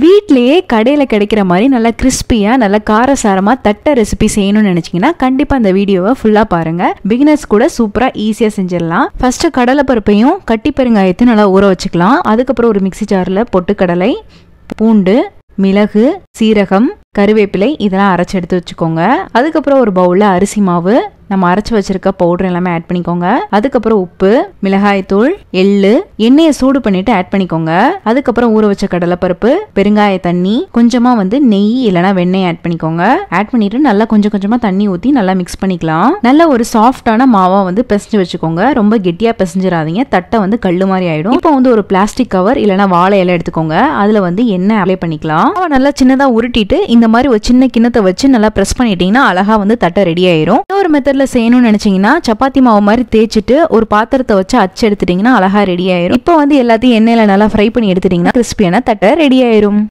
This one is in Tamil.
வீட்லயே கடையில கிடைக்கிற மாதிரி நல்லா கிறிஸ்பியா நல்லா காரசாரமா தட்டை ரெசிபி செய்யணும்னு நினைச்சீங்கன்னா கண்டிப்பா இந்த வீடியோவை ஃபுல்லா பாருங்க. பிகினர்ஸ் கூட சூப்பரா ஈஸியா செஞ்சிடலாம். ஃபர்ஸ்ட் கடலை பருப்பையும் கட்டி பெருங்காயத்தையும் நல்லா ஊற வச்சுக்கலாம். அதுக்கப்புறம் ஒரு மிக்ஸி ஜார்ல பொட்டுக்கடலை, பூண்டு, மிளகு, சீரகம், கருவேப்பிலை இதெல்லாம் அரைச்சு எடுத்து வச்சுக்கோங்க. அதுக்கப்புறம் ஒரு பவுல்ல அரிசி மாவு, நம்ம அரைச்சு வச்சிருக்க பவுடர் எல்லாமே ஆட் பண்ணிக்கோங்க. அதுக்கப்புறம் உப்பு, மிளகாய் தூள், எள்ளு, எண்ணெயை சூடு பண்ணிட்டு ஆட் பண்ணிக்கோங்க. அதுக்கப்புறம் ஊற வச்ச கடலைப்பருப்பு, பெருங்காய தண்ணி, கொஞ்சமா நெய் இல்லைன்னா வெண்ணெய் ஆட் பண்ணிக்கோங்க. ஆட் பண்ணிட்டு நல்லா கொஞ்சம் கொஞ்சமா தண்ணி ஊத்தி நல்லா மிக்ஸ் பண்ணிக்கலாம். நல்ல ஒரு சாஃப்டான மாவா பிசைஞ்சு வச்சுக்கோங்க. ரொம்ப கெட்டியா பிசைஞ்சிடாதீங்க, தட்டை கல்லு மாதிரி ஆயிடும். இப்போ ஒரு பிளாஸ்டிக் கவர் இல்லைன்னா வாழை இலை எடுத்துக்கோங்க. அதுல எண்ணெய் அப்ளை பண்ணிக்கலாம். நல்லா சின்னதா உருட்டிட்டு இந்த மாதிரி ஒரு சின்ன கிண்ணத்தை வச்சு நல்லா பிரஸ் பண்ணிட்டீங்கன்னா அழகா தட்டை ரெடி ஆயிரும். இன்னொரு மெத்தட்ல செய்யணும்னு நினைச்சீங்கன்னா சப்பாத்தி மாவு மாதிரி தேய்ச்சிட்டு ஒரு பாத்திரத்தை வச்சு அச்சு எடுத்துட்டீங்கன்னா அழகா ரெடி ஆயிரும். இப்போ எல்லாத்தையும் எண்ணெயில நல்லா ஃப்ரை பண்ணி எடுத்துட்டீங்கன்னா கிறிஸ்பியான தட்டை ரெடி ஆயிரும்.